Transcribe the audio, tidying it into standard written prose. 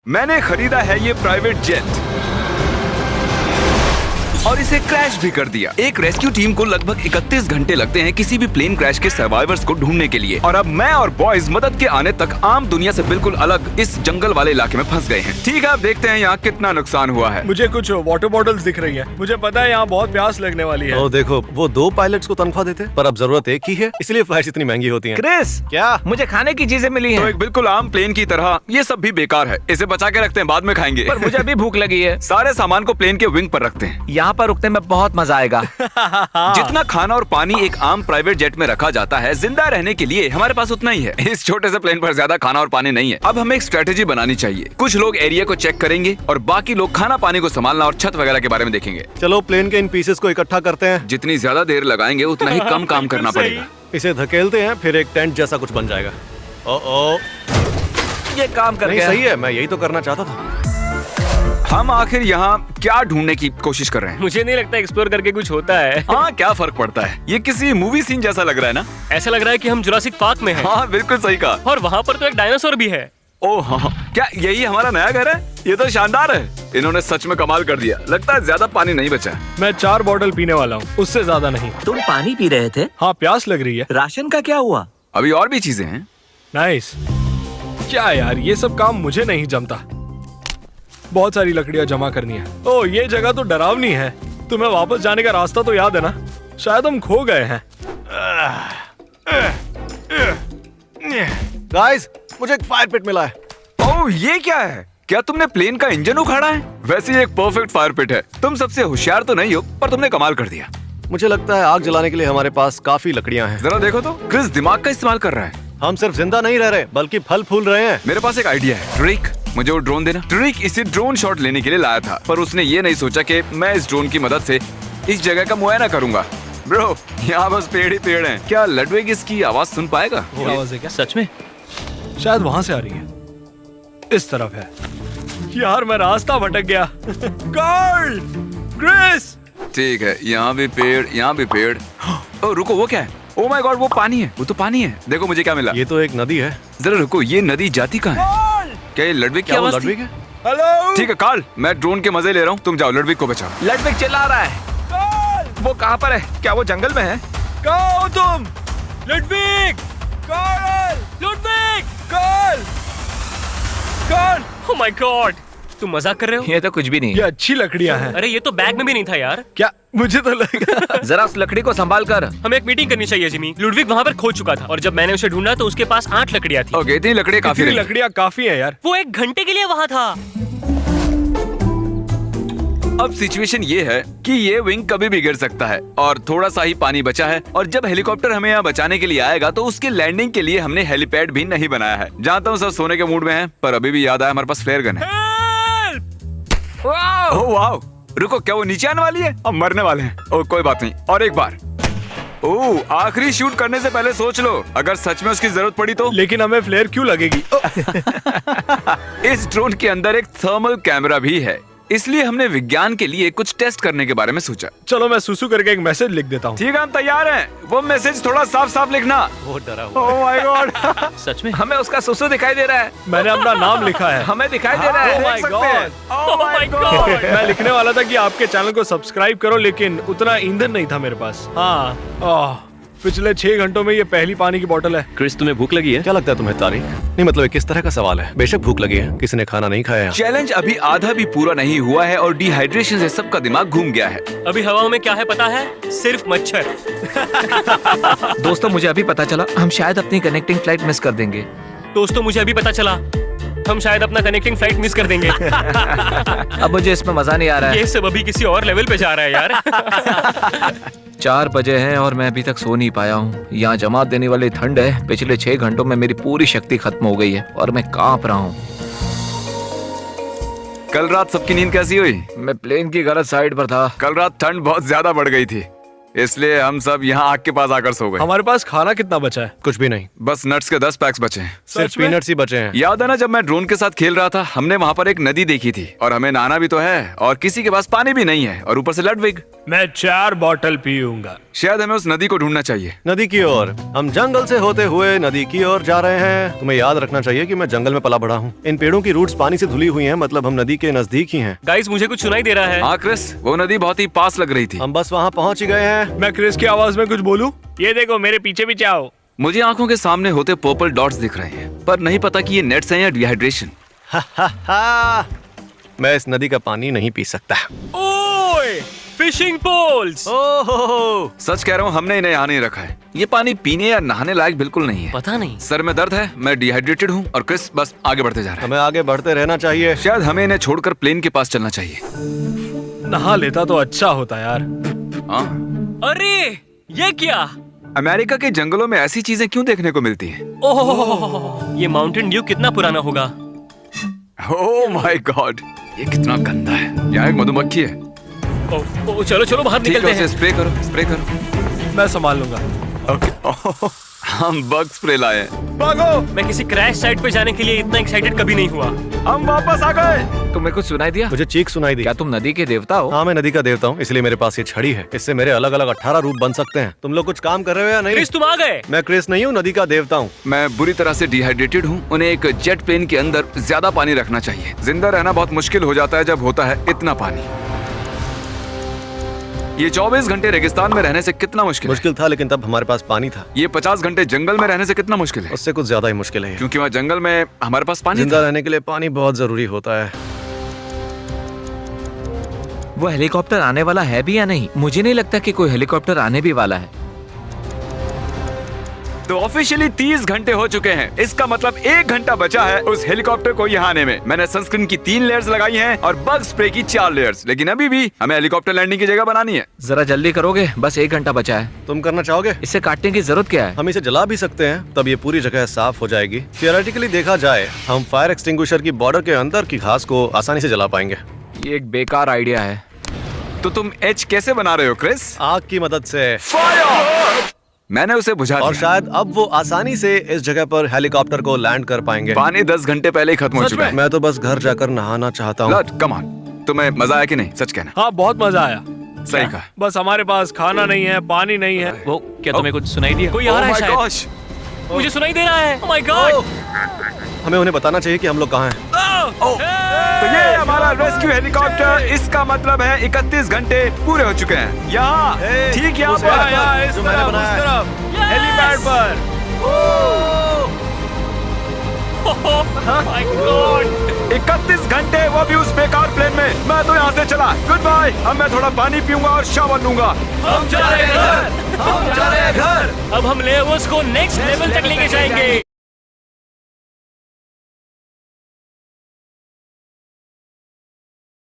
मैंने खरीदा है ये प्राइवेट जेट और इसे क्रैश भी कर दिया। एक रेस्क्यू टीम को लगभग 31 घंटे लगते हैं किसी भी प्लेन क्रैश के सर्वाइवर्स को ढूंढने के लिए, और अब मैं और बॉयज मदद के आने तक आम दुनिया से बिल्कुल अलग इस जंगल वाले इलाके में फंस गए हैं। ठीक है, अब देखते हैं यहाँ कितना नुकसान हुआ है। मुझे कुछ वाटर बॉटल्स दिख रही है। मुझे पता है यहाँ बहुत प्यास लगने वाली है। देखो, वो 2 पायलट्स को तनख्वाह देते, पर अब जरूरत एक ही है, इसलिए फ्लाइट्स इतनी महंगी होती हैं। क्रिस, क्या? मुझे खाने की चीजें मिली तो हैं। एक बिल्कुल आम प्लेन की तरह ये सब भी बेकार है। इसे बचा के रखते हैं, बाद में खाएंगे। पर मुझे अभी भूख लगी है। सारे सामान को प्लेन के विंग पर रखते हैं। यहाँ पर रुकने में बहुत मजा आएगा। जितना खाना और पानी एक आम प्राइवेट जेट में रखा जाता है, जिंदा रहने के लिए हमारे पास उतना ही है। इस छोटे से प्लेन पर ज्यादा खाना और पानी नहीं है। अब हमें एक स्ट्रेटेजी बनानी चाहिए। कुछ लोग एरिया को चेक करेंगे और बाकी लोग खाना पानी को संभालना और छत वगैरह के बारे में देखेंगे। चलो प्लेन के इन पीसेस को इकट्ठा करते हैं। जितनी ज्यादा देर लगाएंगे उतना ही कम काम करना पड़ेगा। इसे धकेलते हैं, फिर एक टेंट जैसा कुछ बन जाएगा। ओ ये काम कर नहीं, गया। सही है, मैं यही तो करना चाहता था। हम आखिर यहाँ क्या ढूंढने की कोशिश कर रहे हैं? मुझे नहीं लगता एक्सप्लोर करके कुछ होता है। हाँ, क्या फर्क पड़ता है? ये किसी मूवी सीन जैसा लग रहा है ना? ऐसा लग रहा है कि हम जुरासिक पार्क में हैं। हाँ, बिल्कुल सही कहा। और वहाँ पर तो एक डायनासोर भी है। ओह हाँ, क्या यही हमारा नया घर है? ये तो शानदार है। इन्होंने सच में कमाल कर दिया। लगता है ज्यादा पानी नहीं बचा। मैं 4 बॉटल पीने वाला हूँ, उससे ज्यादा नहीं। तुम पानी पी रहे थे? हाँ, प्यास लग रही है। राशन का क्या हुआ? अभी और भी चीजें हैं। नाइस। क्या यार, ये सब काम मुझे नहीं जमता। बहुत सारी लकड़ियाँ जमा करनी है। ओह, ये जगह तो डरावनी है। तुम्हें वापस जाने का रास्ता तो याद है ना? शायद हम खो गए हैं। गाइस, मुझे एक फायर पिट मिला है। ओह, ये क्या है? क्या तुमने प्लेन का इंजन उखाड़ा है? वैसे ये एक परफेक्ट फायर पिट है। तुम सबसे होशियार तो नहीं हो, पर तुमने कमाल कर दिया। मुझे लगता है आग जलाने के लिए हमारे पास काफी लकड़ियाँ हैं। जरा देखो तो, क्रिस दिमाग का इस्तेमाल कर रहा है। हम सिर्फ जिंदा नहीं रह रहे, बल्कि फल फूल रहे हैं। मेरे पास एक आइडिया है। ट्रिक, मुझे वो ड्रोन देना। ट्रिक इसे ड्रोन शॉट लेने के लिए लाया था, पर उसने ये नहीं सोचा कि मैं इस ड्रोन की मदद से इस जगह का मुआयना करूंगा। ब्रो, यहाँ बस पेड़ ही पेड़ हैं। क्या लडविग इसकी आवाज सुन पाएगा? वो आवाज है क्या? सच में? शायद वहां से आ रही है। इस तरफ है। यार, मैं रास्ता भटक गया। गार्ड! क्रिस! ठीक है, यहाँ भी पेड़, यहाँ भी पेड़। ओ रुको, वो क्या है? ओ माय गॉड, वो पानी है। वो तो पानी है। देखो मुझे क्या मिला। ये तो एक नदी है। जरा रुको, ये नदी जाती कहाँ है? क्या ये लडविग की क्या वो आवाज थी? लडविग है? हेलो! ठीक है कार्ल, मैं ड्रोन के मजे ले रहा हूँ। तुम जाओ, लडविग को बचाओ। लडविग चिल्ला रहा है। वो कहाँ पर है? क्या वो जंगल में है? कहाँ हो तुम? Ludwig! Karl! Ludwig! Karl! Karl! Oh my God, तुम मजाक कर रहे हो? ये तो कुछ भी नहीं ये है। अच्छी लकड़ियाँ हैं। अरे ये तो बैग में भी नहीं था यार। क्या? मुझे तो लगा। जरा उस लकड़ी को संभाल कर। हमें एक मीटिंग करनी चाहिए जिमी। लुडविग वहाँ पर खो चुका था और जब मैंने उसे ढूंढा तो उसके पास 8 लकड़ियाँ थी। ओके, इतनी लकड़ी काफी इतनी रहेंगी। लकड़ियाँ काफी है यार। वो 1 घंटे के लिए वहाँ था। अब सिचुएशन ये है कि ये विंग कभी भी गिर सकता है और थोड़ा सा ही पानी बचा है, और जब हेलीकॉप्टर हमें यहाँ बचाने के लिए आएगा तो उसके लैंडिंग के लिए हमने हेलीपैड भी नहीं बनाया है। जानता हूँ सब सोने के मूड में हैं, पर अभी भी याद आया हमारे पास फ्लेयर गन है। ओह वाह! रुको, क्या वो नीचे आने वाली है? अब मरने वाले हैं। ओह कोई बात नहीं, और एक बार। ओह, आखिरी शूट करने से पहले सोच लो, अगर सच में उसकी जरूरत पड़ी तो। लेकिन हमें फ्लेयर क्यों लगेगी? इस ड्रोन के अंदर एक थर्मल कैमरा भी है, इसलिए हमने विज्ञान के लिए कुछ टेस्ट करने के बारे में सोचा। चलो मैं सुसु करके एक मैसेज लिख देता हूँ। ठीक है, हम तैयार हैं। वो मैसेज थोड़ा साफ साफ लिखना। वो डरा हुआ। ओह माय गॉड! सच में? हमें उसका सुसु दिखाई दे रहा है। मैंने अपना नाम लिखा है। हमें दिखाई दे रहा Oh है। my देख सकते हैं। God! Oh my God! मैं लिखने वाला था कि आपके चैनल को सब्सक्राइब करो, लेकिन उतना ईंधन नहीं था मेरे पास। हाँ, पिछले 6 घंटों में ये पहली पानी की बोतल है। क्रिस, तुम्हें भूख लगी है? क्या लगता है तुम्हें तारीख? नहीं, मतलब ये किस तरह का सवाल है? बेशक भूख लगी है, किसी ने खाना नहीं खाया है। चैलेंज अभी आधा भी पूरा नहीं हुआ है और डिहाइड्रेशन से सबका दिमाग घूम गया है। अभी हवाओं में क्या है पता है? सिर्फ मच्छर। दोस्तों, मुझे अभी पता चला हम शायद अपनी कनेक्टिंग फ्लाइट मिस कर देंगे। दोस्तों, मुझे अभी पता चला हम शायद अपना कनेक्टिंग फ्लाइट मिस कर देंगे। अब मुझे इसमें मजा नहीं आ रहा है। ये सब अभी किसी और लेवल पे जा रहा है यार। 4 बजे हैं और मैं अभी तक सो नहीं पाया हूँ। यहाँ जमात देने वाली ठंड है। पिछले 6 घंटों में मेरी पूरी शक्ति खत्म हो गई है और मैं कांप रहा हूँ। कल रात सबकी नींद कैसी हुई? मैं प्लेन की गलत साइड पर था। कल रात ठंड बहुत ज्यादा बढ़ गई थी, इसलिए हम सब यहाँ आग के पास आकर सो गए। हमारे पास खाना कितना बचा है? कुछ भी नहीं, बस नट्स के 10 पैक्स बचे हैं। सिर्फ पीनट्स ही बचे हैं। याद है ना, जब मैं ड्रोन के साथ खेल रहा था, हमने वहाँ पर एक नदी देखी थी और हमें नहाना भी तो है और किसी के पास पानी भी नहीं है और ऊपर से लडविग। मैं 4 बॉटल पीऊंगा। शायद हमें उस नदी को ढूंढना चाहिए। नदी की ओर। हम जंगल से होते हुए नदी की ओर जा रहे हैं। तुम्हें याद रखना चाहिए कि मैं जंगल में पला बड़ा हूँ। इन पेड़ों की रूट्स पानी से धुली हुई हैं, मतलब हम नदी के नजदीक ही हैं। गाइस मुझे कुछ सुनाई दे रहा है। हाँ क्रिस, वो नदी बहुत ही पास लग रही थी। हम बस वहाँ पहुँच ही गए हैं। मैं क्रिस की आवाज में कुछ बोलूं? ये देखो मेरे पीछे भी आओ। मुझे आंखों के सामने होते पर्पल डॉट्स दिख रहे हैं, पर नहीं पता कि ये नेट्स हैं या डिहाइड्रेशन। मैं इस नदी का पानी नहीं पी सकता। ओए फिशिंग पोल्स। ओहो, सच कह रहा हूँ, हमने इन्हें यहाँ नहीं रखा है। ये पानी पीने या नहाने लायक बिल्कुल नहीं है। पता नहीं। सर में दर्द है, मैं डिहाइड्रेटेड हूँ और क्रिस बस आगे बढ़ते जा रहा है। हमें आगे बढ़ते रहना चाहिए। शायद हमें इन्हें छोड़कर प्लेन के पास चलना चाहिए। नहा लेता तो अच्छा होता यार। हाँ, अरे ये क्या? अमेरिका के जंगलों में ऐसी चीजें क्यों देखने को मिलती हैं? ओह ये माउंटेन ड्यू कितना पुराना होगा। ओह माय गॉड, ये कितना गंदा है। यहाँ एक मधुमक्खी है। ओ, चलो चलो बाहर ठीक है, निकलते उसे हैं। स्प्रे करो, स्प्रे करो। मैं संभाल लूंगा। ओके। हम बग स्प्रे लाए हैं। भागो। मैं किसी क्रैश साइट पे जाने के लिए इतना एक्साइटेड कभी नहीं हुआ। हम वापस आ गए। तुम्हें कुछ सुनाई दिया? मुझे चीख सुनाई दी। क्या तुम नदी के देवता हो? हाँ, मैं नदी का देवता हूँ, इसलिए मेरे पास ये छड़ी है। इससे मेरे अलग अलग 18 रूप बन सकते हैं। तुम लोग कुछ काम कर रहे हो या नहीं? क्रिस तुम आ गए। मैं क्रिस नहीं हूँ, नदी का देवता हूँ। मैं बुरी तरह से डिहाइड्रेटेड हूँ। उन्हें एक जेट प्लेन के अंदर ज्यादा पानी रखना चाहिए। जिंदा रहना बहुत मुश्किल हो जाता है जब होता है इतना पानी। ये 24 घंटे रेगिस्तान में रहने से कितना मुश्किल है। मुश्किल था, लेकिन तब हमारे पास पानी था। ये 50 घंटे जंगल में रहने से कितना मुश्किल है, उससे कुछ ज्यादा ही मुश्किल है। क्योंकि वहाँ जंगल में हमारे पास पानी जिंदा था। रहने के लिए पानी बहुत जरूरी होता है। वो हेलीकॉप्टर आने वाला है भी या नहीं? मुझे नहीं लगता कि कोई हेलीकॉप्टर आने भी वाला है। तो ऑफिशियली 30 घंटे हो चुके हैं। इसका मतलब 1 घंटा बचा है उस हेलीकॉप्टर को यहाँ आने में। मैंने सनस्क्रीन की 3 लेयर्स लगाई हैं और बग स्प्रे की 4 लेयर्स, लेकिन अभी भी हमें हेलीकॉप्टर लैंडिंग की जगह बनानी है। जरा जल्दी करोगे? बस 1 घंटा बचा है। तुम करना चाहोगे? इसे काटने की जरूरत क्या है? हम इसे जला भी सकते हैं, तब ये पूरी जगह साफ हो जाएगी। थियोरेटिकली देखा जाए, हम फायर एक्सटिंग्विशर की बॉर्डर के अंदर की घास को आसानी से जला पाएंगे। ये एक बेकार आइडिया है। तो तुम एच कैसे बना रहे हो क्रिस? आग की मदद से। फायर! मैंने उसे बुझा और दिया। शायद अब वो आसानी से इस जगह पर हेलीकॉप्टर को लैंड कर पाएंगे। पानी 10 घंटे पहले ही खत्म हो सच चुका है। मैं तो बस घर जाकर नहाना चाहता हूँ। लट, कम ऑन। तुम्हें मजा आया कि नहीं? सच कहना। हाँ बहुत मजा आया। सही कहा। बस हमारे पास खाना नहीं है, पानी नहीं है। वो क्या तुम्हें कुछ सुनाई दिया? कोई आ रहा है Oh my शायद। gosh! मुझे सुनाई दे रहा है। Oh my God! हमें उन्हें बताना चाहिए कि हम लोग कहाँ हैं। तो ये है हमारा रेस्क्यू हेलीकॉप्टर। इसका मतलब है 31 घंटे पूरे हो चुके हैं। यहाँ Hey, ठीक यहाँ उस पर। हेलीकॉप्टर यहाँ इस जो मैंने तरफ, उस बनाया है। तरफ, Yes! हेलीपैड पर। Oh my God! 31 घंटे, वो भी उस बेकार प्लेन में। मैं तो यहाँ से चला। Goodbye. अब मैं थोड़ा पानी पीऊंगा और शावर लूंगा। हम जा रहे हैं घर। हम जा रहे हैं घर। अब हम लेवर्स को नेक्स्ट लेवल तक लेके जाएंगे।